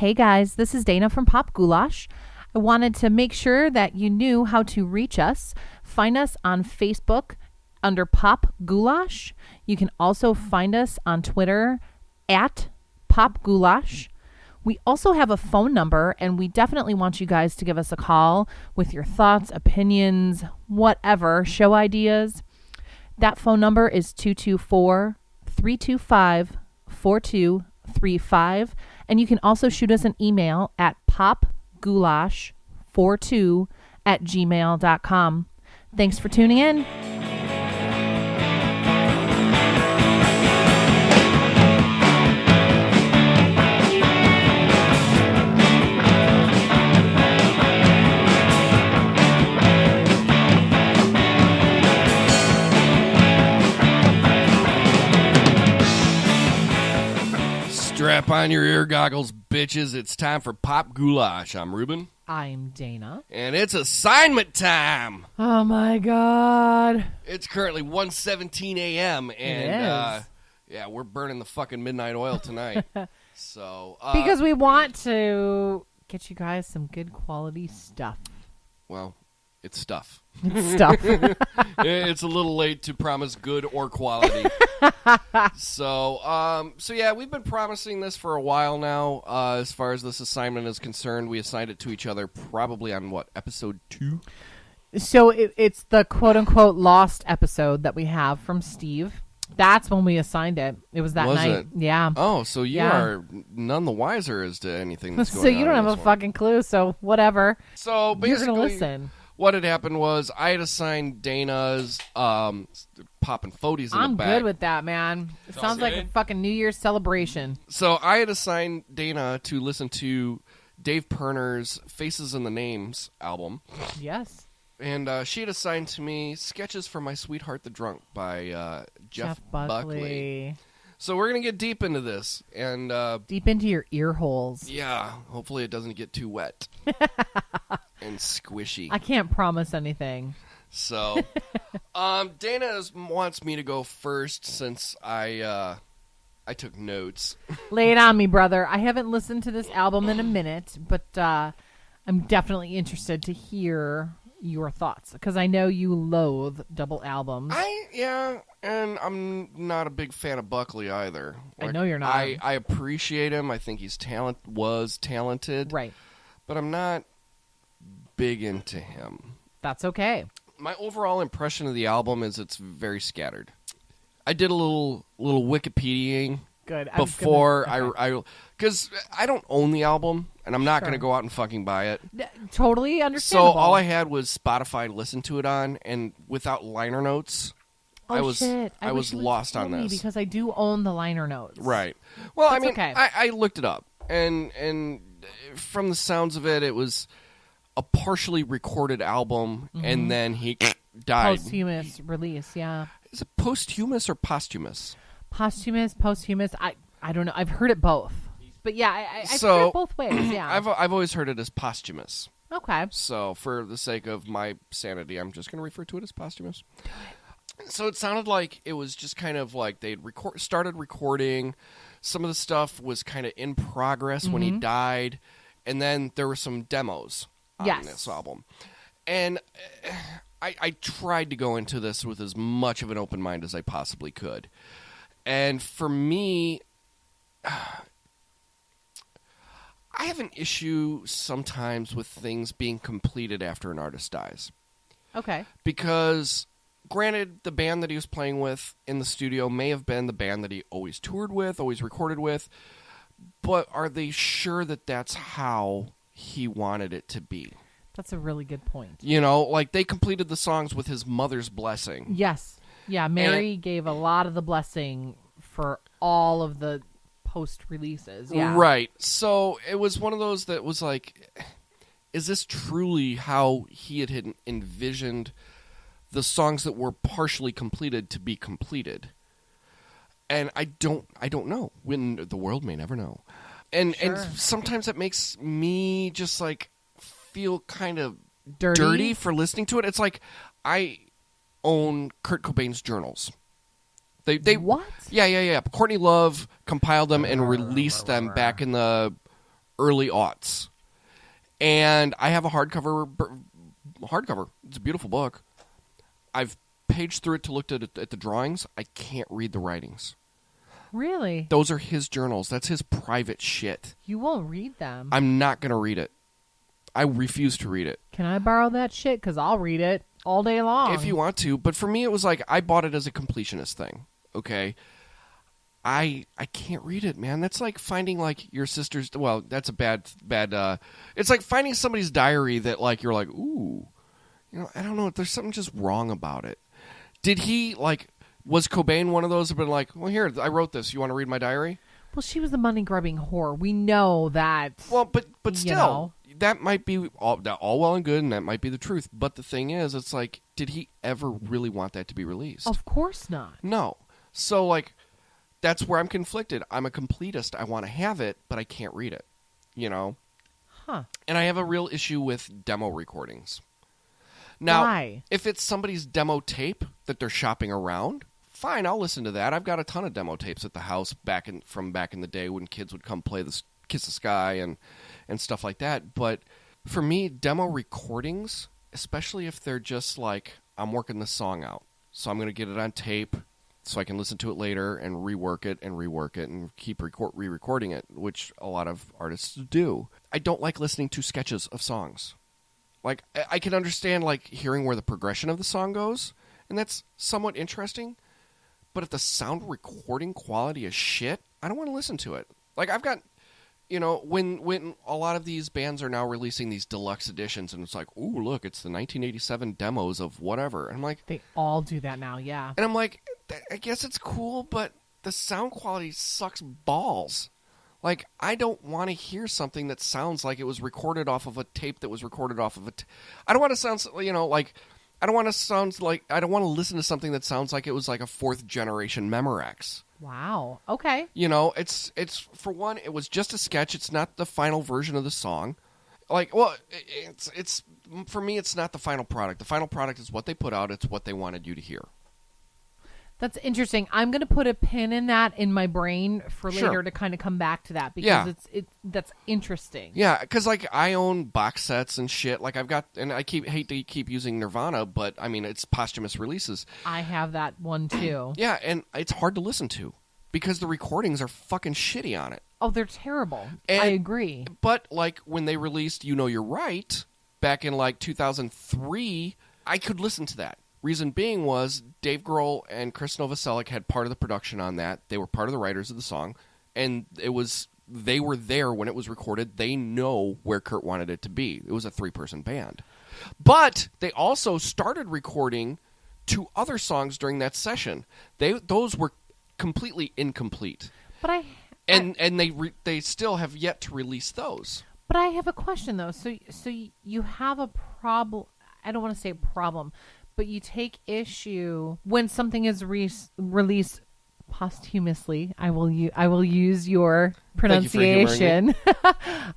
Hey guys, this is Dana from Pop Goulash. I wanted to make sure that you knew how to reach us. Find us on Facebook under Pop Goulash. You can also find us on Twitter at Pop Goulash. We also have a phone number, and we definitely want you guys to give us a call with your thoughts, opinions, whatever, show ideas. That phone number is 224-325-4235. And you can also shoot us an email at popgoulash42@gmail.com. Thanks for tuning in. Strap on your ear goggles, bitches. It's time for Pop Goulash. I'm Reuben. I'm Dana. And it's assignment time. Oh, my God. It's currently 1:17 a.m. And, yeah, we're burning the fucking midnight oil tonight. Because we want to get you guys some good quality stuff. Well, it's stuff. It's stuff. It's a little late to promise good or quality. So yeah, we've been promising this for a while now. As far as this assignment is concerned, we assigned it to each other probably on, episode 2? So it's the quote-unquote lost episode that we have from Steve. That's when we assigned it. It was that night. It? Yeah. Oh, so you are none the wiser as to anything that's going on. So you don't have a fucking clue, so whatever. So basically, you're going to listen. What had happened was I had assigned Dana's popping Fodies in I'm the back. good with that, man. It sounds like a fucking New Year's celebration. So I had assigned Dana to listen to Dave Pirner's Faces and the Names album. Yes. And she had assigned to me Sketches for My Sweetheart the Drunk by Jeff Buckley. So we're going to get deep into this. And deep into your ear holes. Yeah. Hopefully it doesn't get too wet. And squishy. I can't promise anything. So, Dana wants me to go first since I took notes. Lay it on me, brother. I haven't listened to this album in a minute, but I'm definitely interested to hear your thoughts because I know you loathe double albums. And I'm not a big fan of Buckley either. I know you're not. I appreciate him. I think he's was talented. Right. But I'm not big into him. That's okay. My overall impression of the album is it's very scattered. I did a little Wikipediaing before because I don't own the album and I'm not going to go out and fucking buy it. Totally understandable. So all I had was Spotify to listen to it on, and without liner notes, I was lost on this because I do own the liner notes. Right. Well, That's okay. I looked it up, and from the sounds of it, it was a partially recorded album, and then he died. Posthumous release, yeah. Is it posthumous or posthumous? Posthumous. I don't know. I've heard it both. But yeah, I've heard it both ways, yeah. I've always heard it as posthumous. Okay. So for the sake of my sanity, I'm just going to refer to it as posthumous. So it sounded like it was just kind of like they'd started recording. Some of the stuff was kind of in progress when he died. And then there were some demos on this album. And I tried to go into this with as much of an open mind as I possibly could. And for me, I have an issue sometimes with things being completed after an artist dies. Okay. Because, granted, the band that he was playing with in the studio may have been the band that he always toured with, always recorded with, but are they sure that that's how he wanted it to be? That's a really good point. You know, like they completed the songs with his mother's blessing. Yes. Yeah, Mary gave a lot of the blessing for all of the post-releases. Yeah. Right. So it was one of those that was like, is this truly how he had envisioned the songs that were partially completed to be completed? And I don't know. When the world may never know. And sometimes it makes me just like feel kind of dirty for listening to it. It's like I own Kurt Cobain's journals. They what? Yeah. Courtney Love compiled them and released them back in the early aughts. And I have a hardcover. It's a beautiful book. I've paged through it to look at the drawings. I can't read the writings. Really? Those are his journals. That's his private shit. You won't read them. I'm not going to read it. I refuse to read it. Can I borrow that shit? Because I'll read it all day long. If you want to. But for me, it was like, I bought it as a completionist thing. Okay? I can't read it, man. That's like finding, like, your sister's... Well, that's a bad... it's like finding somebody's diary that, like, you're like, ooh. You know, I don't know. There's something just wrong about it. Did he, like... Was Cobain one of those who've been like, well, here, I wrote this. You want to read my diary? Well, she was a money-grubbing whore. We know that. Well, but still, know. That might be all well and good, and that might be the truth. But the thing is, it's like, did he ever really want that to be released? Of course not. No. So, like, that's where I'm conflicted. I'm a completist. I want to have it, but I can't read it. You know? Huh. And I have a real issue with demo recordings. Now, Why? if it's somebody's demo tape that they're shopping around, fine, I'll listen to that. I've got a ton of demo tapes at the house from back in the day when kids would come play this Kiss the Sky and stuff like that. But for me, demo recordings, especially if they're just like, I'm working this song out, so I'm going to get it on tape so I can listen to it later and rework it and keep re-recording it, which a lot of artists do. I don't like listening to sketches of songs. Like, I can understand, like, hearing where the progression of the song goes, and that's somewhat interesting. But if the sound recording quality is shit, I don't want to listen to it. Like, I've got, you know, when a lot of these bands are now releasing these deluxe editions, and it's like, ooh, look, it's the 1987 demos of whatever. And I'm like... They all do that now, yeah. And I'm like, I guess it's cool, but the sound quality sucks balls. Like, I don't want to hear something that sounds like it was recorded off of a tape that was recorded off of I don't want to sound, you know, like... I don't want to listen to something that sounds like it was like a 4th generation Memorex. Wow. Okay. You know, it's for one, it was just a sketch. It's not the final version of the song. Like, well, it's for me, it's not the final product. The final product is what they put out. It's what they wanted you to hear. That's interesting. I'm going to put a pin in that in my brain for later to kind of come back to that because that's interesting. Yeah, because like I own box sets and shit. Like I've got, and I hate to keep using Nirvana, but I mean it's posthumous releases. I have that one too. Yeah, and it's hard to listen to because the recordings are fucking shitty on it. Oh, they're terrible. And, I agree. But like when they released "You Know You're Right" back in like 2003, I could listen to that. Reason being was Dave Grohl and Chris Novoselic had part of the production on that. They were part of the writers of the song, and they were there when it was recorded. They know where Kurt wanted it to be. It was a 3-person band. But they also started recording 2 other songs during that session. Those were completely incomplete. But they still have yet to release those. But I have a question though. So you have a problem. I don't want to say problem. But you take issue when something is released posthumously. I will use your pronunciation.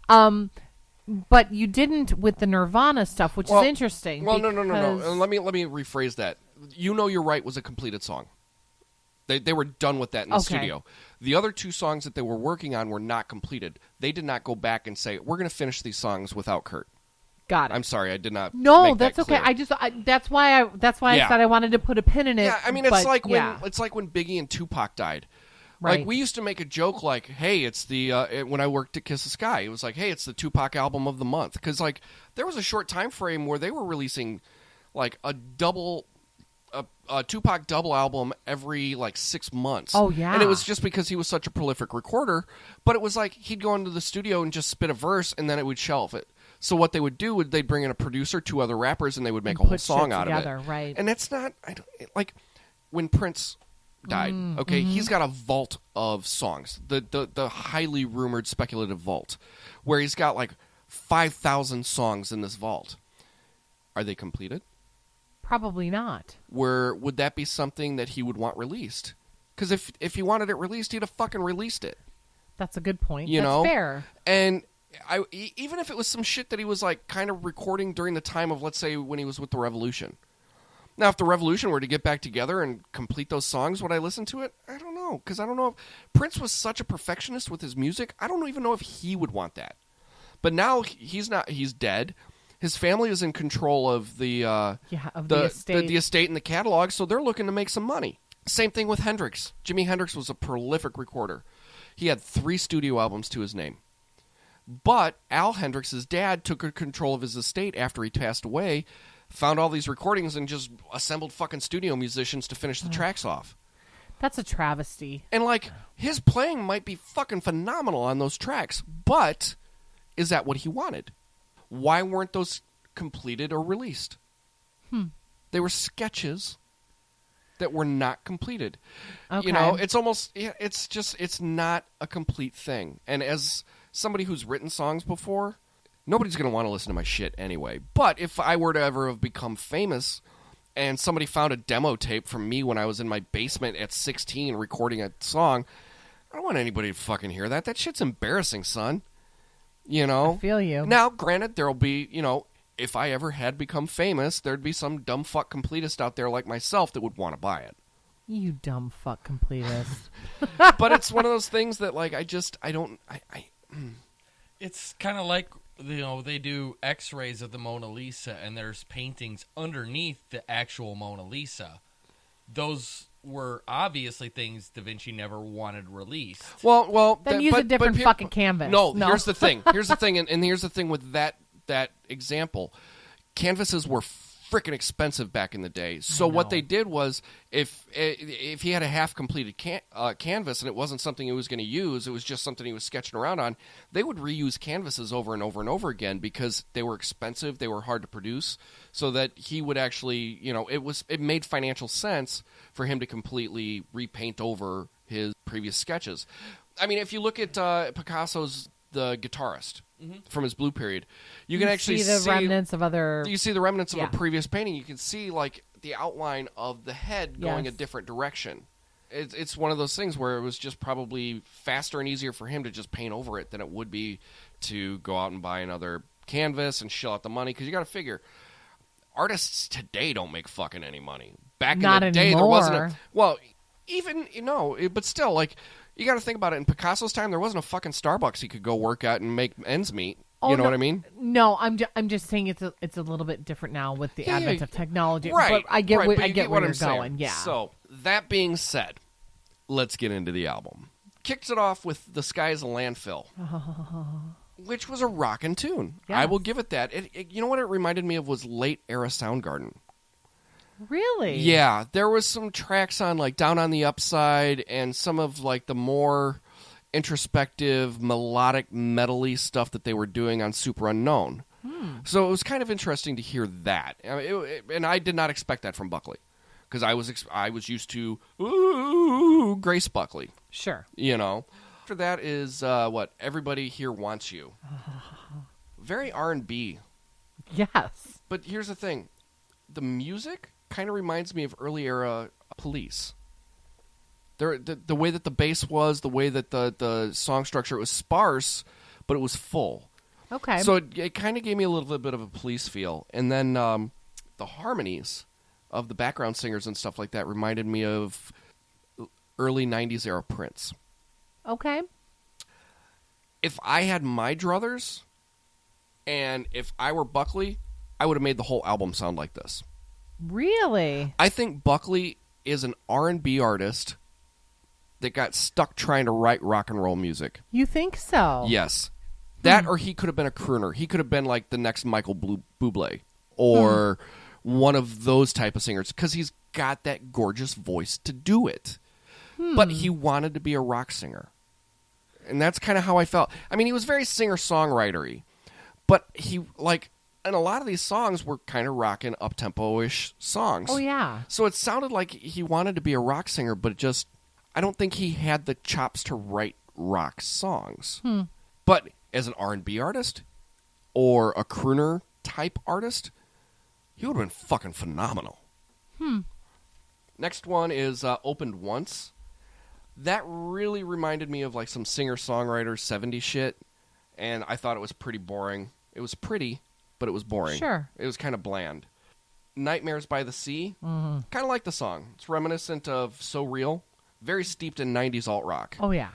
But you didn't with the Nirvana stuff, which is interesting. Well, no. Let me rephrase that. You Know You're Right was a completed song. They were done with that in the studio. The other 2 songs that they were working on were not completed. They did not go back and say, we're going to finish these songs without Kurt. Got it. I'm sorry, I did not. No, make that's that okay. clear. That's why I said I wanted to put a pin in it. Yeah, I mean it's like when Biggie and Tupac died. Right. Like we used to make a joke like, "Hey, it's the when I worked at Kiss the Sky, it was like, hey, it's the Tupac album of the month," because like there was a short time frame where they were releasing like a Tupac double album every like 6 months. Oh yeah, and it was just because he was such a prolific recorder. But it was like he'd go into the studio and just spit a verse, and then it would shelf it. So what they would do would they'd bring in a producer, 2 other rappers, and they would make a whole song out of it. Right. And that's not like when Prince died. Okay, he's got a vault of songs, the highly rumored speculative vault, where he's got like 5,000 songs in this vault. Are they completed? Probably not. Would that be something that he would want released? Because if he wanted it released, he'd have fucking released it. That's a good point. That's fair. And even if it was some shit that he was like kind of recording during the time of, let's say, when he was with the Revolution. Now, if the Revolution were to get back together and complete those songs, would I listen to it? I don't know, because I don't know if Prince was such a perfectionist with his music. I don't even know if he would want that. But now he's not. He's dead. His family is in control of the estate. the estate and the catalog, so they're looking to make some money. Same thing with Hendrix. Jimi Hendrix was a prolific recorder. He had 3 studio albums to his name. But Al Hendrix's dad took control of his estate after he passed away, found all these recordings, and just assembled fucking studio musicians to finish the tracks off. That's a travesty. And, like, his playing might be fucking phenomenal on those tracks, but is that what he wanted? Why weren't those completed or released? They were sketches that were not completed. Okay. You know, it's almost, it's not a complete thing. And as somebody who's written songs before, nobody's going to want to listen to my shit anyway. But if I were to ever have become famous and somebody found a demo tape from me when I was in my basement at 16 recording a song, I don't want anybody to fucking hear that. That shit's embarrassing, son. You know? I feel you. Now, granted, there'll be, you know, if I ever had become famous, there'd be some dumb fuck completist out there like myself that would want to buy it. You dumb fuck completist. But it's one of those things that, like, It's kind of like, you know, they do x-rays of the Mona Lisa and there's paintings underneath the actual Mona Lisa. Those were obviously things Da Vinci never wanted released. Well, Then use a different fucking canvas. No, here's the thing. Here's the thing, and here's the thing with that example. Canvases were freaking expensive back in the day. So what they did was, if he had a half-completed canvas and it wasn't something he was going to use, it was just something he was sketching around on, they would reuse canvases over and over and over again because they were expensive, they were hard to produce, so that he would actually, you know, it made financial sense for him to completely repaint over his previous sketches. I mean, if you look at Picasso's The Guitarist, from his Blue Period, you can actually see the remnants of other. You see the remnants of a previous painting. You can see like the outline of the head going a Yes. different direction. It's one of those things where it was just probably faster and easier for him to just paint over it than it would be to go out and buy another canvas and shell out the money. Because you got to figure, artists today don't make fucking any money. Back Not in the day, anymore. there wasn't. Even but still, like. You got to think about it. In Picasso's time, there wasn't a fucking Starbucks he could go work at and make ends meet. You know what I mean? No, I'm just saying it's a little bit different now with the advent of technology. Right. But I get right, where, but I you get where what you're I'm saying. going. Yeah. So that being said, let's get into the album. Kicks it off with "The Sky Is a Landfill," which was a rockin' tune. Yes. I will give it that. You know what it reminded me of was late era Soundgarden. Really? Yeah, there was some tracks on like Down on the Upside and some of like the more introspective, melodic, metal-y stuff that they were doing on Super Unknown. So it was kind of interesting to hear that. I mean, and I did not expect that from Buckley because I was used to Grace Buckley. Sure. You know. After that is what Everybody Here Wants You. Very R&B. Yes. But here's the thing. The music kind of reminds me of early era Police. The way that the bass was, the way that the song structure, it was sparse, but it was full. Okay. So it kind of gave me a little bit of a Police feel. And then the harmonies of the background singers and stuff like that reminded me of early 90s era Prince. Okay. If I had my druthers and if I were Buckley, I would have made the whole album sound like this. Really? I think Buckley is an R&B artist that got stuck trying to write rock and roll music. You think so? Yes. That or he could have been a crooner. He could have been like the next Michael Bublé or one of those type of singers because he's got that gorgeous voice to do it. But he wanted to be a rock singer. And that's kind of how I felt. I mean, he was very singer-songwriter-y. But he, like, and a lot of these songs were kind of rockin' up-tempo-ish songs. Oh, yeah. So it sounded like he wanted to be a rock singer, but it just, I don't think he had the chops to write rock songs. But as an R&B artist or a crooner-type artist, he would have been fucking phenomenal. Next one is Opened Once. That really reminded me of like some singer-songwriter 70s shit, and I thought it was pretty boring. It was pretty, but it was boring. Sure. It was kind of bland. Nightmares by the Sea. Kind of like the song. It's reminiscent of So Real. Very steeped in 90s alt-rock. Oh, yeah.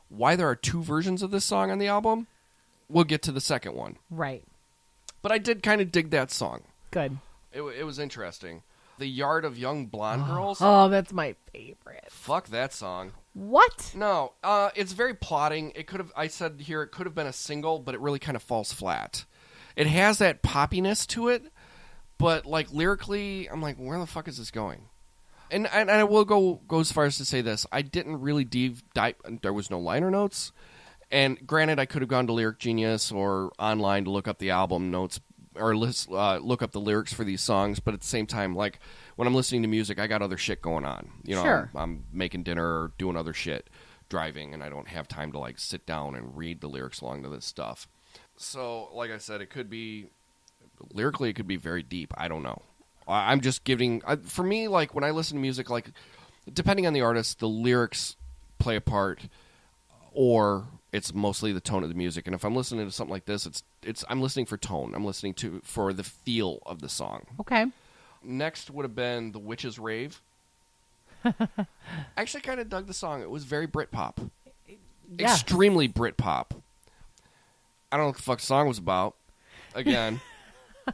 Why there are two versions of this song on the album? we'll get to the second one. Right. But I did kind of dig that song. Good. It was interesting. The Yard of Young Blonde Girls. Oh, that's my favorite. Fuck that song. What? No, it's very plotting. It could have, I said here, it could have been a single, but it really kind of falls flat. It has that poppiness to it, but like lyrically, I'm like, where the fuck is this going? And I will go as far as to say this: I didn't really dive. There was no liner notes, and granted, I could have gone to Lyric Genius or online to look up the album notes or look up the lyrics for these songs. But at the same time, like when I'm listening to music, I got other shit going on. You know, Sure. I'm making dinner or doing other shit, driving, and I don't have time to like sit down and read the lyrics along to this stuff. So, like I said, it could be lyrically, it could be very deep. I don't know. I'm just giving for me, like when I listen to music, like depending on the artist, the lyrics play a part, or it's mostly the tone of the music. And if I'm listening to something like this, it's I'm listening for tone. I'm listening for the feel of the song. Okay. Next would have been The Witch's Rave. I actually kind of dug the song. It was very Britpop. Yeah. Extremely Britpop. I don't know what the fuck the song was about. Again,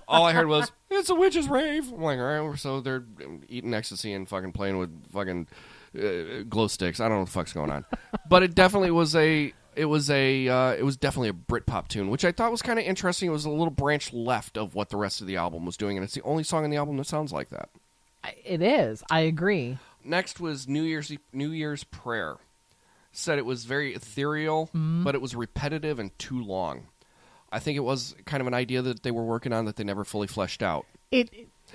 all I heard was, it's a witch's rave. I'm like, all right, so they're eating ecstasy and fucking playing with fucking glow sticks. I don't know what the fuck's going on. But it definitely was it was definitely a Britpop tune, which I thought was kind of interesting. It was a little branch left of what the rest of the album was doing, and it's the only song on the album that sounds like that. It is. I agree. Next was New Year's Prayer. Said it was very ethereal, but it was repetitive and too long. I think it was kind of an idea that they were working on that they never fully fleshed out.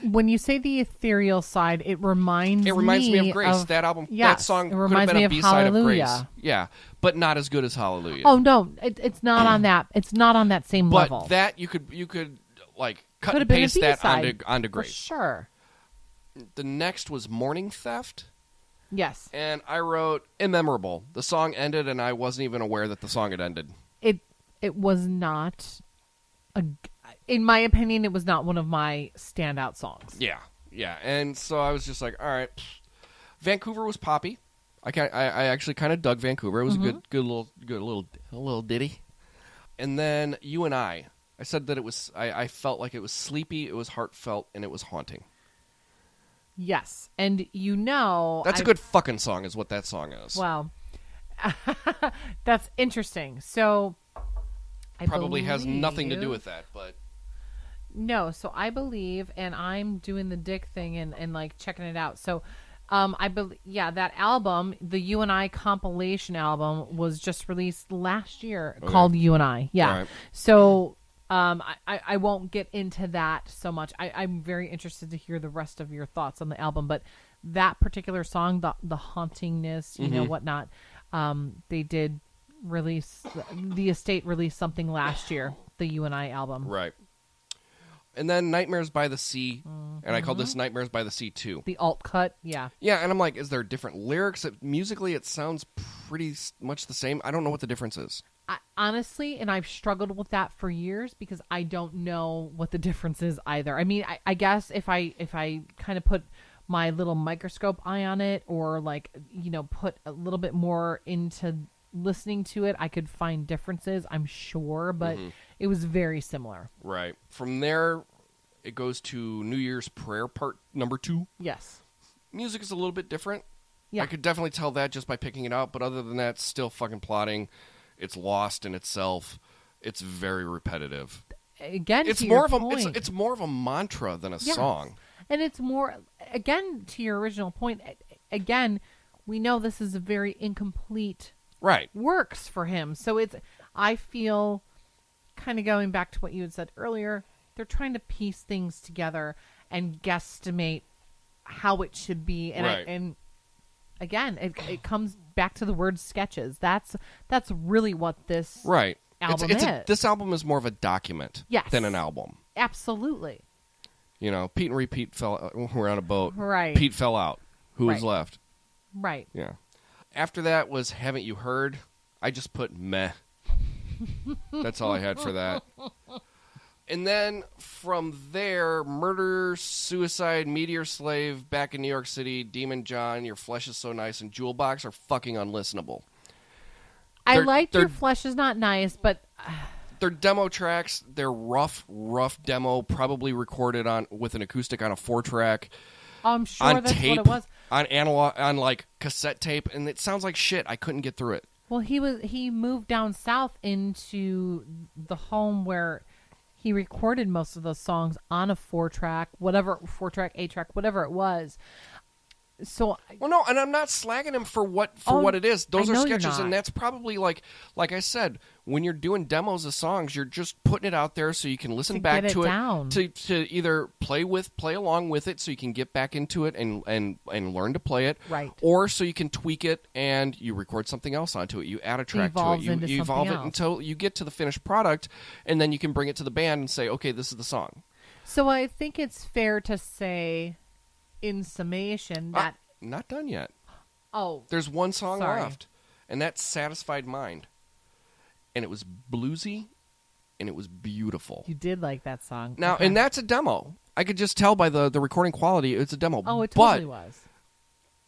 When you say the ethereal side, it reminds me of Grace. That album, yes, that song it could have reminds been me a of B-side of Grace. Hallelujah. Yeah, but not as good as Hallelujah. Oh no, it's not on that. It's not on that same but level. That you could like cut Could have and been a paste that B-side, onto for Grace. sure. The next was Morning Theft. Yes. And I wrote Immemorable. The song ended, and I wasn't even aware that the song had ended. It was not, in my opinion, it was not one of my standout songs. Yeah. And so I was just like, all right. Vancouver was poppy. I actually kind of dug Vancouver. It was a good little ditty. And then You and I said that it was. I felt like it was sleepy. It was heartfelt, and it was haunting. Yes, and that's a good fucking song, is what that song is. Wow, that's interesting. So, probably has nothing to do with that, but no. So I believe, and I'm doing the dick thing and like checking it out. So, I believe, that album, the You and I compilation album, was just released last year, called You and I. Yeah. Right. So. I won't get into that so much. I'm very interested to hear the rest of your thoughts on the album, but that particular song, the hauntingness, whatnot, they did release, the estate released something last year, the You and I album. Right. And then Nightmares by the Sea, and I called this Nightmares by the Sea 2. The alt cut, yeah. Yeah, and I'm like, is there different lyrics? Musically, it sounds pretty much the same. I don't know what the difference is. Honestly, and I've struggled with that for years because I don't know what the difference is either. I mean, I guess if I kind of put my little microscope eye on it, or like, put a little bit more into listening to it, I could find differences, I'm sure, but it was very similar. Right. From there, it goes to New Year's Prayer part number 2. Yes. Music is a little bit different. Yeah. I could definitely tell that just by picking it out, but other than that, still fucking plotting. It's lost in itself. It's very repetitive. Again, it's to more your of a point. it's more of a mantra than a Yes. song. And it's more, again, to your original point, again, we know this is a very incomplete works for him. So I feel, kind of going back to what you had said earlier, they're trying to piece things together and guesstimate how it should be. And again, it comes back to the word sketches. That's really what this album is. This album is more of a document than an album. Absolutely. Pete and Repeat were on a boat. Right. Pete fell out. Who was left? Right. Yeah. After that was Haven't You Heard? I just put meh. That's all I had for that. And then from there, Murder, Suicide, Meteor Slave, Back in New York City, Demon John, Your Flesh is So Nice, and Jewel Box are fucking unlistenable. I liked Your Flesh is Not Nice, but They're demo tracks. They're rough demo, probably recorded with an acoustic on a 4-track. I'm sure on that's tape, what it was. On analog, on like cassette tape, and it sounds like shit. I couldn't get through it. Well, he moved down south into the home where he recorded most of those songs on a 4-track, 8-track, whatever it was. So, well, no, and I'm not slagging him for what it is. Those are sketches, and that's probably like I said, when you're doing demos of songs, you're just putting it out there so you can listen back to it to either play along with it, so you can get back into it and learn to play it, right? Or so you can tweak it and you record something else onto it. You add a track to it. You evolve it until you get to the finished product, and then you can bring it to the band and say, okay, this is the song. So I think it's fair to say, in summation, that not done yet. Oh, there's one song left, and that's "Satisfied Mind," and it was bluesy, and it was beautiful. You did like that song. Now, okay. And that's a demo. I could just tell by the recording quality it's a demo. Oh, it totally was.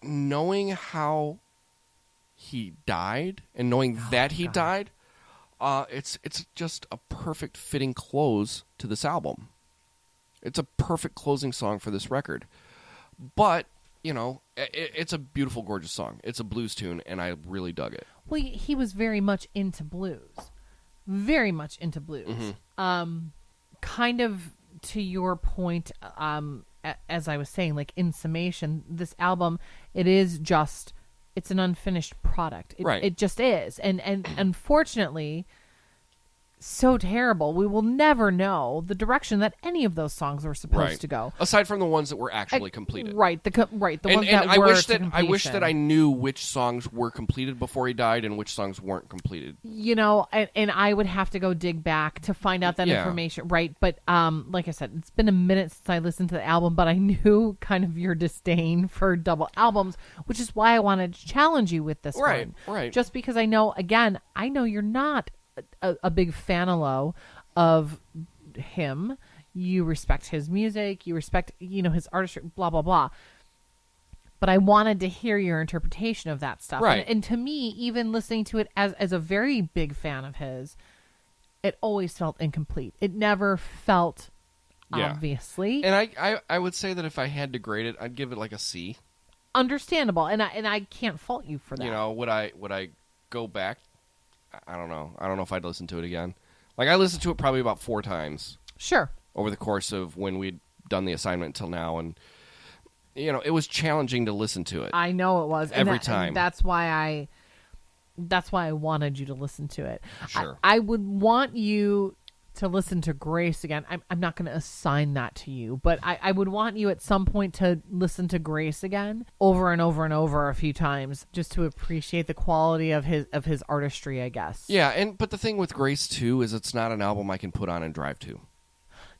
Knowing how he died and knowing that he died, it's just a perfect fitting close to this album. It's a perfect closing song for this record. But, you know, it's a beautiful, gorgeous song. It's a blues tune, and I really dug it. Well, he was very much into blues. Very much into blues. Mm-hmm. Kind of to your point, as I was saying, like in summation, this album, it's an unfinished product. It just is. And unfortunately, so terrible. We will never know the direction that any of those songs were supposed to go. Aside from the ones that were actually completed. Right. The ones that I were wish to that completion. I wish that I knew which songs were completed before he died and which songs weren't completed. You know, and I would have to go dig back to find out that information. Right. But like I said, it's been a minute since I listened to the album, but I knew kind of your disdain for double albums, which is why I wanted to challenge you with this one. Right. Just because I know you're not a big fan of him. You respect his music, you respect, his artistry, blah blah blah, but I wanted to hear your interpretation of that stuff, right? And to me, even listening to it as a very big fan of his, it always felt incomplete. It never felt obviously. And I would say that if I had to grade it, I'd give it like a C. Understandable, and I can't fault you for that. Would I go back? I don't know. I don't know if I'd listen to it again. Like, I listened to it probably about 4 times. Sure. Over the course of when we'd done the assignment until now. And, it was challenging to listen to it. I know it was. Every time. And that's why I wanted you to listen to it. Sure. I would want you to listen to Grace again. I'm not going to assign that to you, but I would want you at some point to listen to Grace again over and over and over a few times, just to appreciate the quality of his artistry, I guess. Yeah, but the thing with Grace too is it's not an album I can put on and drive to.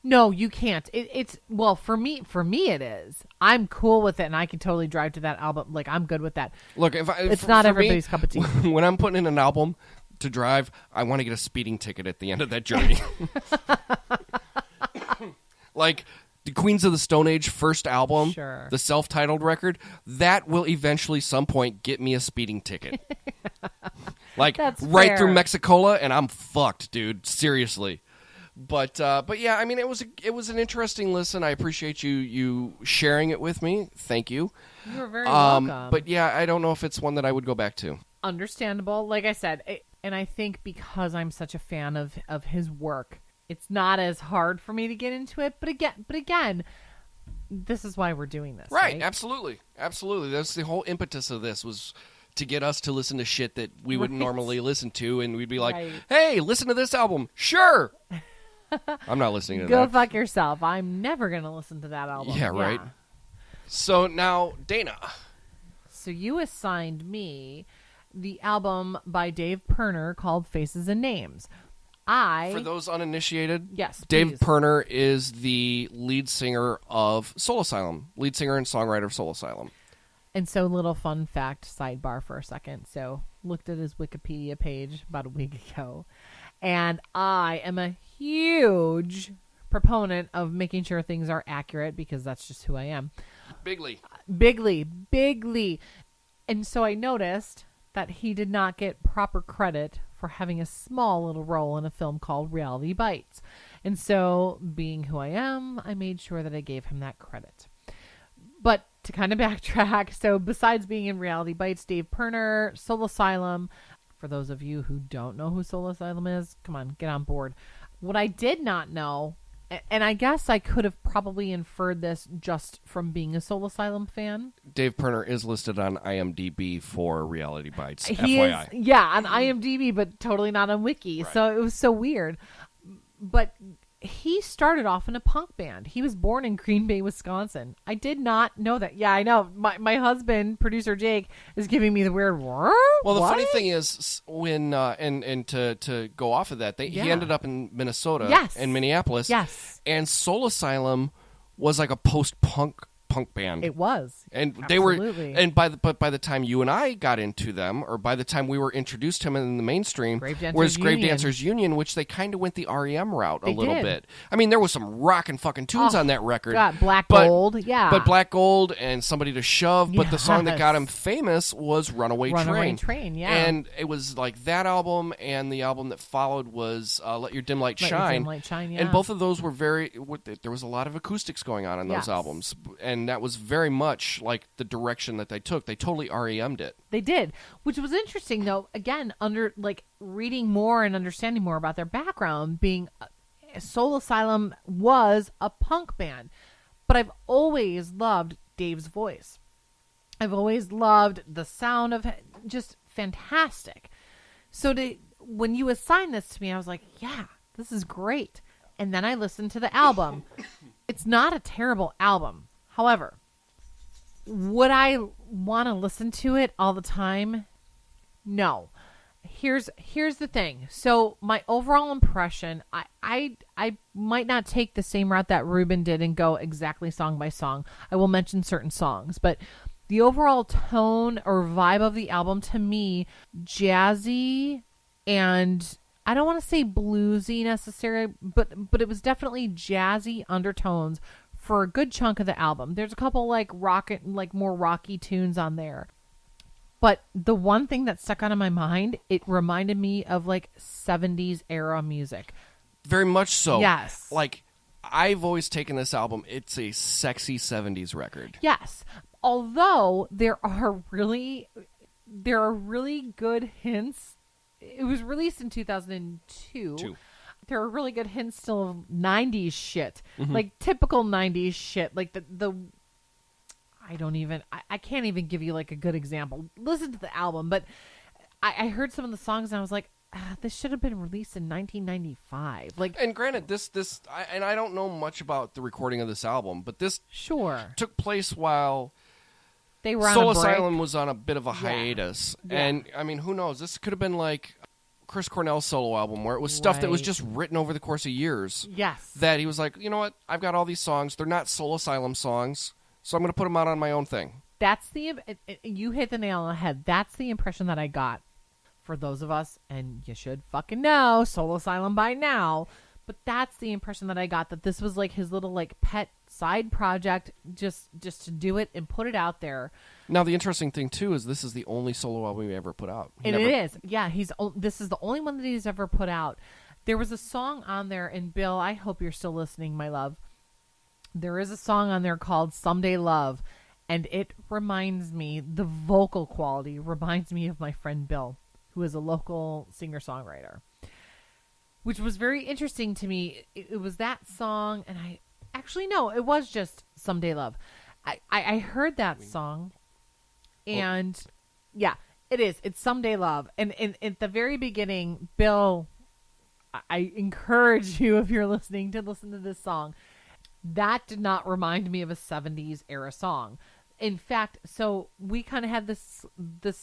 No, you can't. Well, for me it is. I'm cool with it, and I can totally drive to that album. Like, I'm good with that. Look, it's not everybody's cup of tea. When I'm putting in an album to drive, I want to get a speeding ticket at the end of that journey. Like the Queens of the Stone Age first album, sure. The self-titled record, that will eventually some point get me a speeding ticket. Like that's right fair. through Mexicola, and I'm fucked, dude. Seriously. But yeah, I mean, it was an interesting listen. I appreciate you sharing it with me. Thank you. You're very welcome. But yeah, I don't know if it's one that I would go back to. Understandable. Like I said, and I think because I'm such a fan of his work, it's not as hard for me to get into it. But again, this is why we're doing this. Right? Absolutely. That's the whole impetus of this, was to get us to listen to shit that we wouldn't normally listen to, and we'd be like, hey, listen to this album. Sure. I'm not listening to that. Go fuck yourself. I'm never going to listen to that album. Yeah, right. So now, Dana. So you assigned me the album by Dave Pirner called Faces and Names. For those uninitiated, yes, Dave Pirner is the lead singer of Soul Asylum, lead singer and songwriter of Soul Asylum. And so, little fun fact, sidebar for a second. So, looked at his Wikipedia page about a week ago, and I am a huge proponent of making sure things are accurate, because that's just who I am. Bigly. And so I noticed that he did not get proper credit for having a small little role in a film called Reality Bites. And so, being who I am, I made sure that I gave him that credit. But to kind of backtrack, so besides being in Reality Bites, Dave Pirner, Soul Asylum, for those of you who don't know who Soul Asylum is, come on, get on board. What I did not know, and I guess I could have probably inferred this just from being a Soul Asylum fan. Dave Pirner is listed on IMDb for Reality Bites, He FYI. is, yeah, on IMDb, but totally not on Wiki. Right. So it was so weird. But he started off in a punk band. He was born in Green Bay, Wisconsin. I did not know that. Yeah, I know. My husband, producer Jake, is giving me the weird. Well, Well, the funny thing is, when and to go off of that, he ended up in Minnesota, Yes. in Minneapolis, Yes, and Soul Asylum was like a post-punk band. it was. And Absolutely. they were, and by the time you and I got into them, or by the time we were introduced to them in the mainstream, Grave Dancers was Grave Union. Dancers Union, which they kind of went the REM route They a little did. bit. I mean, there was some rockin' fucking tunes on that record. God, Black but- Gold, yeah. But Black Gold and Somebody to Shove, but the song that got Yes. him famous was Runaway Train, yeah. And it was like that album, and the album that followed was Let Your Dim Light Let Your Shine. Dim Light Shine, yeah. And both of those were there was a lot of acoustics going on in those Yes. albums. And that was very much like the direction that they took. They totally REM'd it. They did, which was interesting, though. Again, under like reading more and understanding more about their background, being Soul Asylum was a punk band, but I've always loved Dave's voice. I've always loved the sound of just fantastic. So when you assigned this to me, I was like, yeah, this is great. And then I listened to the album. It's not a terrible album. However, would I want to listen to it all the time? No. Here's the thing. So my overall impression, I might not take the same route that Reuben did and go exactly song by song. I will mention certain songs, but the overall tone or vibe of the album, to me, jazzy, and I don't want to say bluesy necessarily, but it was definitely jazzy undertones for a good chunk of the album. There's a couple like more rocky tunes on there. But the one thing that stuck out of my mind, it reminded me of like 70s era music. Very much so. Yes. Like, I've always taken this album, it's a sexy 70s record. Yes. Although there are really good hints. It was released in 2002. There are really good hints still of 90s shit. Mm-hmm. Like typical 90s shit. Like the I can't even give you like a good example. Listen to the album, but I heard some of the songs and I was like, this should have been released in 1995. Like, And granted, I don't know much about the recording of this album, but this sure, took place while they were on Soul a break. Asylum was on a bit of a hiatus. Yeah. And, I mean, who knows? This could have been like Chris Cornell's solo album, where it was stuff that was Right. just written over the course of years. Yes. That he was like, you know what? I've got all these songs. They're not Soul Asylum songs, so I'm going to put them out on my own thing. That's you hit the nail on the head. That's the impression that I got. For those of us, and you should fucking know, Soul Asylum by now, but that's the impression that I got, that this was like his little like pet side project, just to do it and put it out there. Now, the interesting thing, too, is this is the only solo album he ever put out. And it is. Yeah, this is the only one that he's ever put out. There was a song on there, and Bill, I hope you're still listening, my love. There is a song on there called Someday Love, and it reminds me, the vocal quality reminds me of my friend Bill, who is a local singer-songwriter, which was very interesting to me. It was that song, and it was just Someday Love. I heard that song, and yeah, it is. It's Someday Love. And at the very beginning, Bill, I encourage you, if you're listening, to listen to this song. That did not remind me of a 70s era song. In fact, so we kind of had this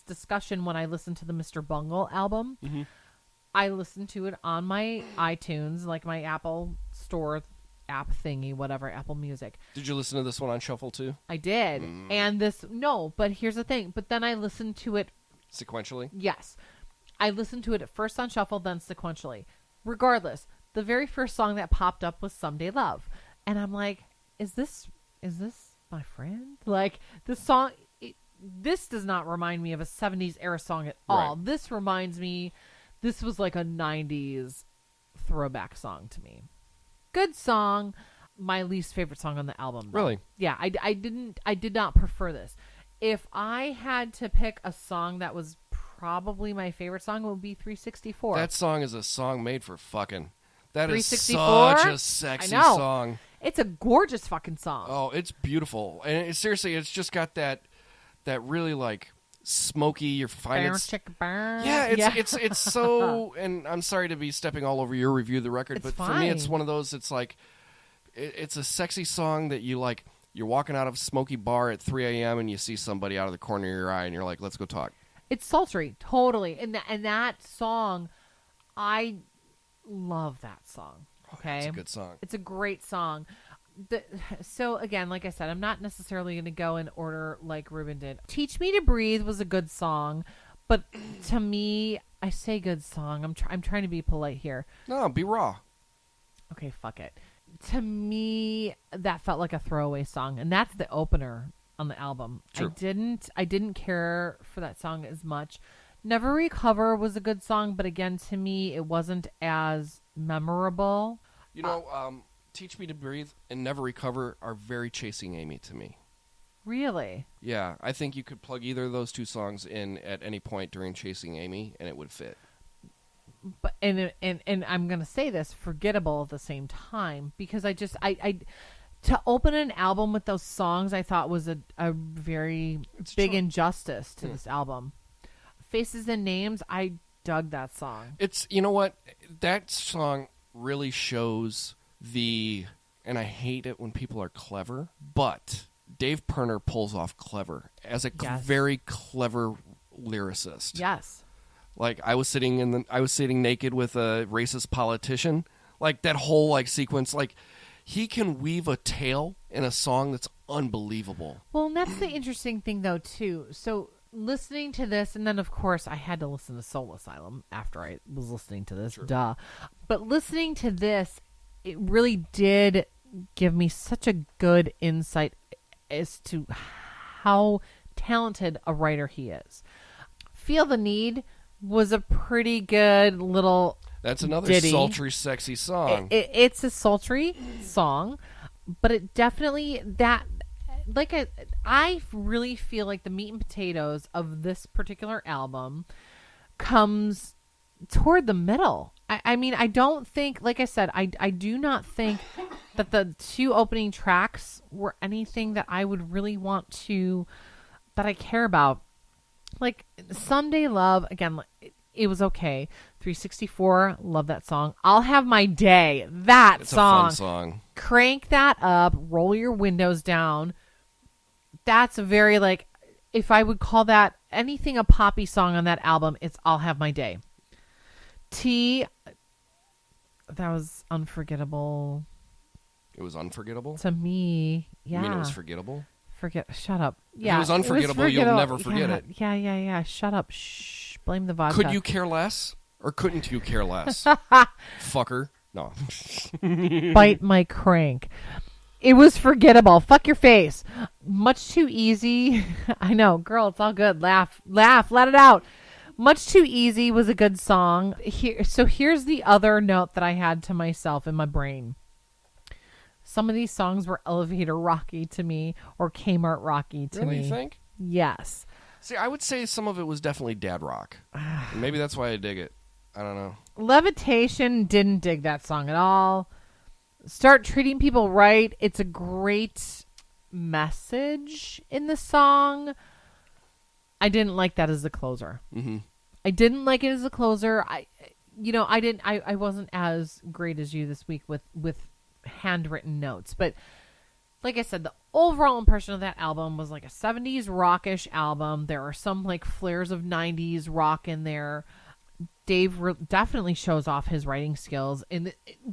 discussion when I listened to the Mr. Bungle album. Mm-hmm. I listened to it on my iTunes, like my Apple Store app thingy, whatever, Apple Music. Did you listen to this one on shuffle, too? I did. And but here's the thing. But then I listened to it. Sequentially? Yes. I listened to it at first on shuffle, then sequentially. Regardless, the very first song that popped up was Someday Love. And I'm like, is this my friend? Like, this song, this does not remind me of a 70s era song at all. Right. This reminds me, This was like a 90s throwback song to me. Good song. My least favorite song on the album, though. Really? Yeah, I did not prefer this. If I had to pick a song that was probably my favorite song, it would be 364. That song is a song made for fucking. That is 364? such a sexy I know. song. It's a gorgeous fucking song. Oh, it's beautiful. And seriously, it's just got that really like smoky, you're finding it's so, and I'm sorry to be stepping all over your review of the record, It's but fine. for me it's one of those, it's like it's a sexy song that you like, you're walking out of a smoky bar at 3 a.m. and you see somebody out of the corner of your eye and you're like, let's go talk. It's sultry, totally. And that song, I love that song. Okay? It's a good song. It's a great song. So again, like I said, I'm not necessarily going to go in order like Reuben did. Teach Me to Breathe was a good song, but to me, I say good song. I'm trying to be polite here. No, be raw. Okay, fuck it. To me, that felt like a throwaway song, and that's the opener on the album. True. I didn't care for that song as much. Never Recover was a good song, but again, to me, it wasn't as memorable. You know, Teach Me to Breathe and Never Recover are very Chasing Amy to me. Really? Yeah, I think you could plug either of those two songs in at any point during Chasing Amy and it would fit. But and I'm gonna say this, forgettable at the same time, because I to open an album with those songs I thought was a very big injustice to this album. Faces and Names, I dug that song. It's, you know what, that song really shows and I hate it when people are clever, but Dave Pirner pulls off clever as a very clever lyricist. Yes. Like I was sitting naked with a racist politician. Like that whole like sequence, like he can weave a tale in a song that's unbelievable. Well, and that's the interesting thing though too. So listening to this, and then of course I had to listen to Soul Asylum after I was listening to this. Sure. Duh. But listening to this, it really did give me such a good insight as to how talented a writer he is. Feel the Need was a pretty good little That's another ditty. Sultry, sexy song. It's a sultry song, but it definitely I really feel like the meat and potatoes of this particular album comes toward the middle. I mean, I don't think, like I said, I do not think that the two opening tracks were anything that I would really want to, that I care about. Like Someday Love, again, it was okay. 364, love that song. I'll Have My Day, It's song. a fun song. Crank that up, roll your windows down. That's a very, like, if I would call that anything a poppy song on that album, it's I'll Have My Day. That was unforgettable. It was unforgettable? To me, yeah. You mean it was forgettable? Shut up. Yeah. If it was unforgettable, you'll never forget it. Yeah. Shut up. Shh. Blame the vodka. Could you care less? Or couldn't you care less? Fucker. No. Bite my crank. It was forgettable. Fuck your face. Much Too Easy. I know. Girl, it's all good. Laugh. Let it out. Much Too Easy was a good song. Here's the other note that I had to myself in my brain. Some of these songs were elevator rocky to me, or Kmart rocky to me. Really, you think? Yes. See, I would say some of it was definitely dad rock. Maybe that's why I dig it. I don't know. Levitation, didn't dig that song at all. Start Treating People Right. It's a great message in the song. I didn't like that as a closer. Mm-hmm. I didn't like it as a closer. I wasn't as great as you this week with handwritten notes, but like I said, the overall impression of that album was like a 70s rockish album. There are some like flares of 90s rock in there. Dave definitely shows off his writing skills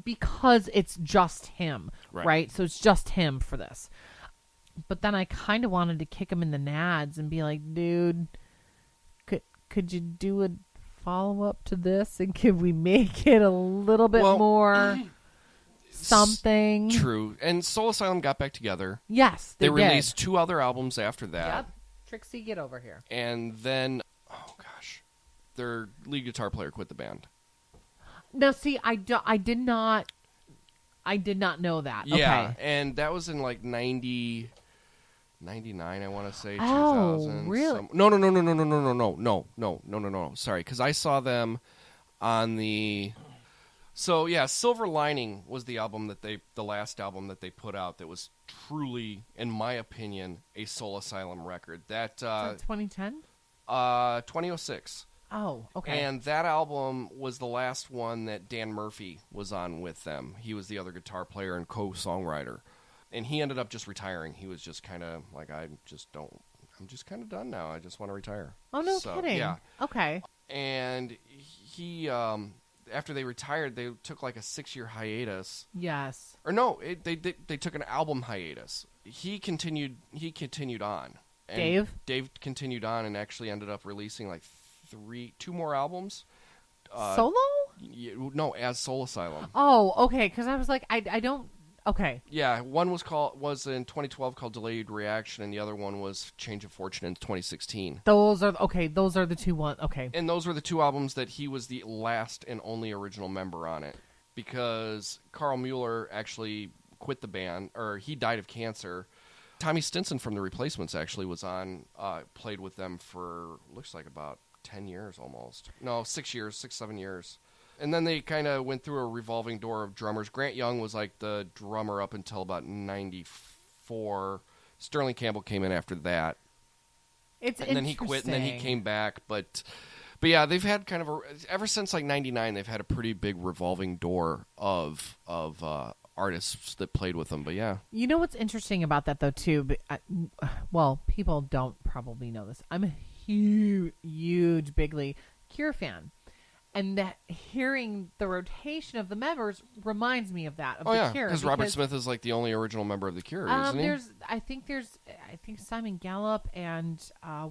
because it's just him, right? So it's just him for this. But then I kind of wanted to kick him in the nads and be like, dude, could you do a follow-up to this, and could we make it a little bit more something? True. And Soul Asylum got back together. Yes, they did. Released 2 other albums after that. Yep. Trixie, get over here. And then, oh gosh, their lead guitar player quit the band. No, see, I did not know that. Yeah, Okay. and that was in like 99, I want to say. Oh, 2000. really? No. Sorry, because I saw them on the. So yeah, Silver Lining was the last album that they put out that was truly, in my opinion, a Soul Asylum record. That 2010? 2006. Oh, okay. And that album was the last one that Dan Murphy was on with them. He was the other guitar player and co-songwriter. And he ended up just retiring. He was just kind of like, I'm just kind of done now. I just want to retire. Oh, no kidding. Yeah. Okay. And he, after they retired, they took like a 6-year hiatus. Yes. Or no, they took an album hiatus. He continued on. And Dave continued on and actually ended up releasing like 2 more albums. Solo? No, as Soul Asylum. Oh, okay. Because I was like, I don't. Okay. Yeah, one was in 2012 called Delayed Reaction, and the other one was Change of Fortune in 2016. Those are the 2 ones. Okay. And those were the 2 albums that he was the last and only original member on it, because Carl Mueller actually quit the band, or he died of cancer. Tommy Stinson from The Replacements actually was on, played with them for, looks like about 10 years almost. No, 6 years, 7 years. And then they kind of went through a revolving door of drummers. Grant Young was like the drummer up until about 94. Sterling Campbell came in after that. And then he quit, and then he came back. But yeah, they've had kind of ever since like 99, they've had a pretty big revolving door of artists that played with them. But yeah. You know what's interesting about that, though, too? Well, people don't probably know this. I'm a huge Bigley Cure fan. And that hearing the rotation of the members reminds me of that. Of the Cure, because Robert Smith is like the only original member of the Cure, isn't he? I think Simon Gallup and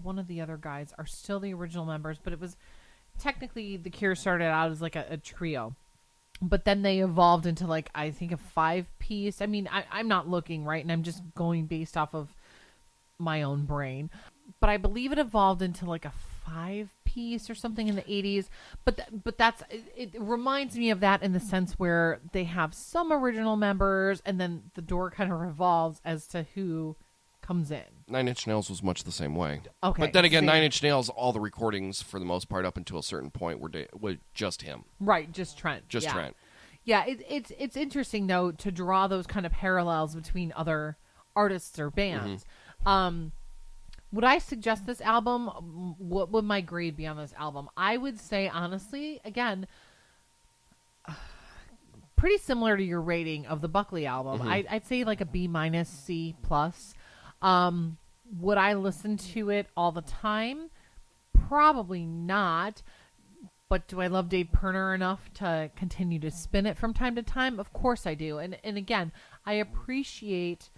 one of the other guys are still the original members, but it was technically the Cure started out as like a trio, but then they evolved into like I think a 5-piece. I mean, I'm not looking right, and I'm just going based off of my own brain, but I believe it evolved into like a 5-piece or something in the 80s, but that's it reminds me of that in the sense where they have some original members and then the door kind of revolves as to who comes in. Nine Inch Nails was much the same way. Okay. But then again, Nine Inch Nails, all the recordings for the most part up until a certain point were just him. Right, just Trent. Trent. Yeah, it's interesting though to draw those kind of parallels between other artists or bands. Mm-hmm. Would I suggest this album? What would my grade be on this album? I would say, honestly, again, pretty similar to your rating of the Buckley album. Mm-hmm. I'd say like a B-, C+. Would I listen to it all the time? Probably not. But do I love Dave Pirner enough to continue to spin it from time to time? Of course I do. And again, I appreciate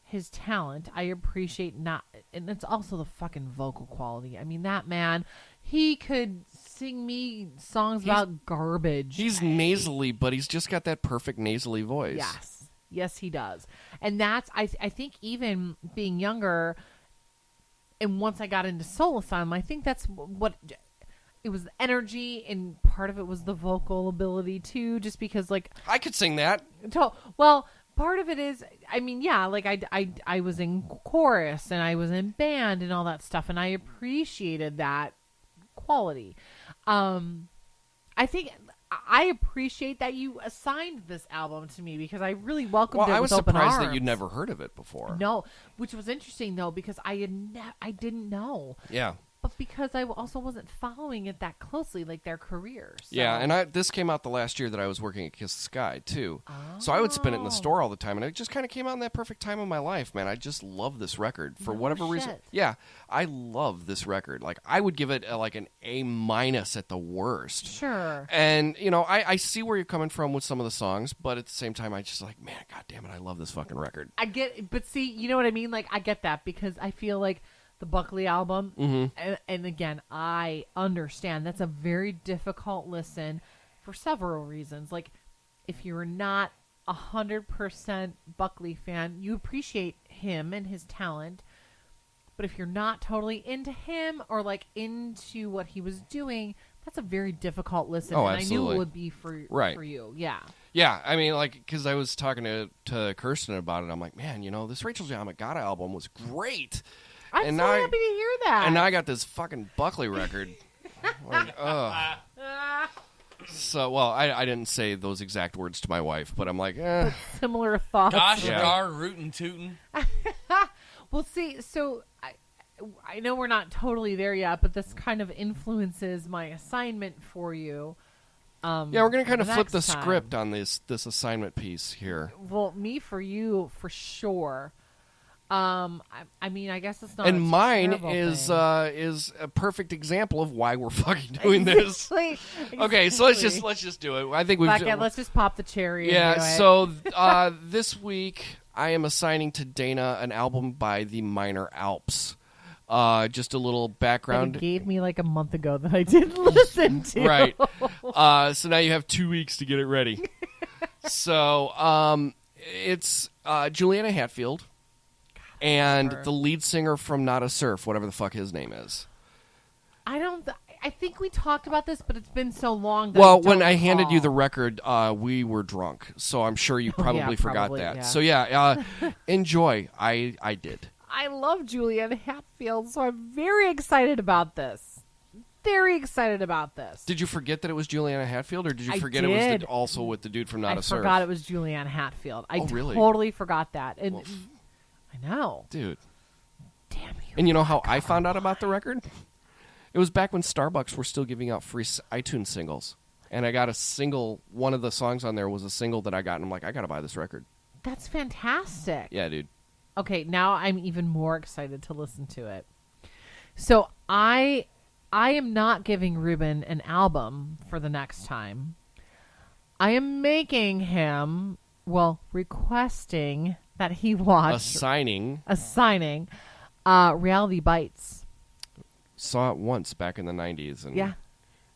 his talent. I appreciate and it's also the fucking vocal quality. I mean, that man, he could sing me songs about garbage. He's nasally, but he's just got that perfect nasally voice. Yes, he does. And that's, I think even being younger, and once I got into Soul Asylum, I think that's what, it was the energy, and part of it was the vocal ability too, just because like... I could sing that. Well... Part of it is, I mean, yeah, like I was in chorus and I was in band and all that stuff, and I appreciated that quality. I think I appreciate that you assigned this album to me because I really welcomed it with open arms. I was surprised that you'd never heard of it before. No, which was interesting though because I didn't know. Yeah. But because I also wasn't following it that closely, like their careers. So. Yeah, and this came out the last year that I was working at Kiss the Sky, too. Oh. So I would spin it in the store all the time, and it just kind of came out in that perfect time of my life, man. I just love this record for whatever reason. Yeah, I love this record. Like, I would give it like an A- at the worst. Sure. And, you know, I see where you're coming from with some of the songs, but at the same time, I just like, man, God damn it, I love this fucking record. I get, but see, you know what I mean? Like, I get that because I feel like the Buckley album, and again, I understand that's a very difficult listen for several reasons. Like, if you're not 100% Buckley fan, you appreciate him and his talent, but if you're not totally into him or like into what he was doing, that's a very difficult listen. Oh, and absolutely. I knew it would be for you. Yeah. Yeah, I mean, like, because I was talking to Kirsten about it. I'm like, man, this Rachel Yamagata album was great. I'm so happy to hear that. And now I got this fucking Buckley record. Like, ugh. So, well, I didn't say those exact words to my wife, but I'm like, But similar thoughts. Gosh Yeah. darn rootin' tootin'. Well, see, so I know we're not totally there yet, but this kind of influences my assignment for you. Yeah, we're going to kind of flip the next time. script on this assignment piece here. Well, me for you for sure. I mean, I guess it's not. And a mine terrible is thing. is a perfect example of why we're fucking doing this. Exactly. Okay, so let's just do it. I think we've Fuck it, let's just pop the cherry. Yeah, and do it. so this week I am assigning to Dana an album by the Minor Alps. Just a little That background. it gave me like a month ago that I didn't listen to. Right. So now you have 2 weeks to get it ready. So it's Juliana Hatfield and her. the lead singer from Not a Surf, whatever the fuck his name is. I think we talked about this, but it's been so long. That Well, I when don't I handed you the recall. record, we were drunk, so I'm sure you probably forgot probably, that. yeah. So yeah, enjoy. I did. I love Julianne Hatfield, so I'm very excited about this. Very excited about this. Did you forget that it was Juliana Hatfield, or did you I forget it did. was also with the dude from Not I a Surf? forgot it was Julianne Hatfield. I Oh, really? totally forgot that. And Well, I know. dude. Damn you. And you know how I found out about the record? It was back when Starbucks were still giving out free iTunes singles. And I got a single, one of the songs on there was a single that I got, and I'm like, I got to buy this record. That's fantastic. Yeah, dude. Okay, now I'm even more excited to listen to it. So I am not giving Reuben an album for the next time. I am making him, requesting that he watch Assigning. Reality Bites. Saw it once back in the 90s. And Yeah.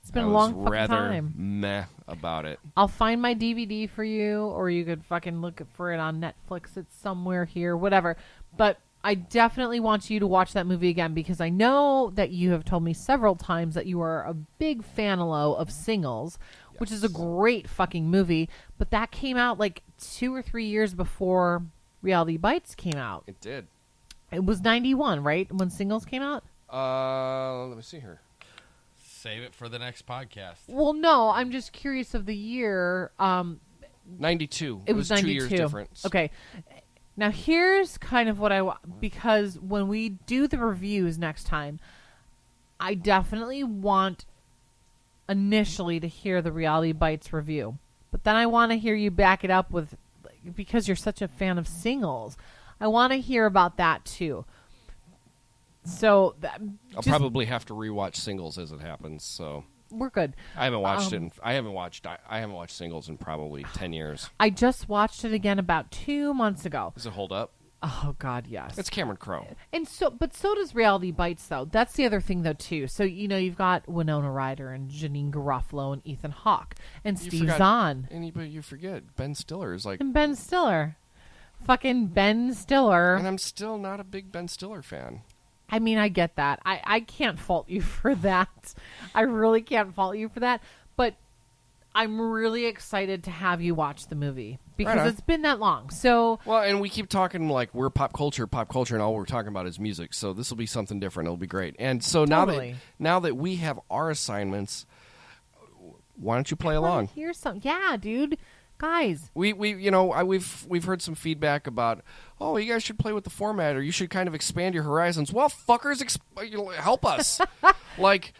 It's been I a was long fucking rather time. meh about it. I'll find my DVD for you, or you could fucking look for it on Netflix. It's somewhere here, whatever. But I definitely want you to watch that movie again, because I know that you have told me several times that you are a big fan of Singles, which is a great fucking movie. But that came out like 2 or 3 years before Reality Bites came out. It did. It was 91, right? When Singles came out? Let me see here. Save it for the next podcast. Well, no, I'm just curious of the year. 92. It was 92. 2 years difference. Okay. Now, here's kind of what I want, because when we do the reviews next time, I definitely want initially to hear the Reality Bites review. But then I want to hear you back it up with, because you're such a fan of Singles, I want to hear about that too. So I'll probably have to rewatch Singles as it happens, so we're good. I haven't watched it. I haven't watched Singles in probably 10 years. I just watched it again about 2 months ago. Does it hold up? Oh God, yes. It's Cameron Crowe. And so does Reality Bites, though. That's the other thing, though, too. So, you've got Winona Ryder and Janine Garofalo and Ethan Hawke and Steve Zahn. But you forget, Ben Stiller is like... And Ben Stiller. Fucking Ben Stiller. And I'm still not a big Ben Stiller fan. I mean, I get that. I can't fault you for that. I really can't fault you for that. But I'm really excited to have you watch the movie, because Right on. it's been that long. So... Well, and we keep talking like we're pop culture, and all we're talking about is music. So this will be something different. It'll be great. And so Totally. now that we have our assignments, why don't you play along? Here's some... Yeah, dude. Guys. We've heard some feedback about, oh, you guys should play with the format, or you should kind of expand your horizons. Well, fuckers, help us. Like,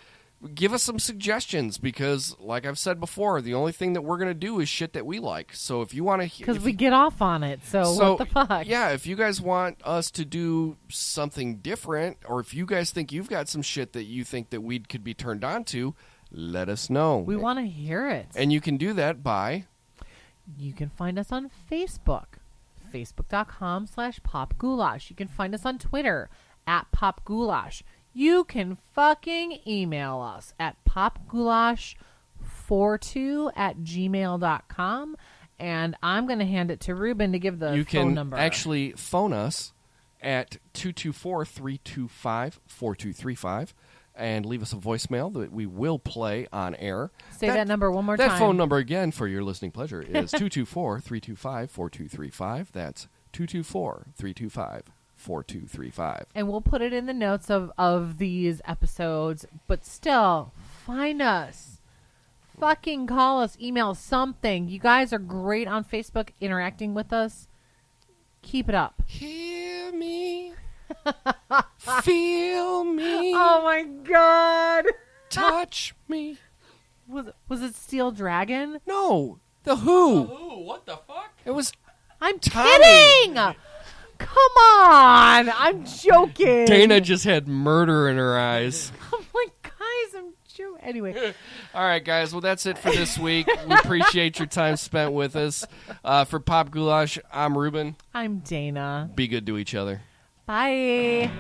give us some suggestions, because, like I've said before, the only thing that we're going to do is shit that we like. So if you want to... Because we get off on it, so what the fuck? Yeah, if you guys want us to do something different, or if you guys think you've got some shit that you think that we could be turned on to, let us know. We want to hear it. And you can do that by... You can find us on Facebook, facebook.com/Pop Goulash. You can find us on Twitter @Pop Goulash. You can fucking email us at popgoulash42@gmail.com. And I'm going to hand it to Reuben to give the phone number. You can actually phone us at 224-325-4235. and leave us a voicemail that we will play on air. Say that number one more time. That phone number again for your listening pleasure is 224-325-4235. That's 224-325-4235. And we'll put it in the notes of these episodes. But still, find us. Fucking call us. Email something. You guys are great on Facebook interacting with us. Keep it up. Hear me. Feel me. Oh my God. Touch me. Was it Steel Dragon? No. The Who. Ooh, what the fuck? It was I'm Tommy. kidding. Come on. I'm joking. Dana just had murder in her eyes. I'm like, guys, I'm joking. Anyway. All right, guys. Well, that's it for this week. We appreciate your time spent with us. For Pop Goulash, I'm Reuben. I'm Dana. Be good to each other. Bye.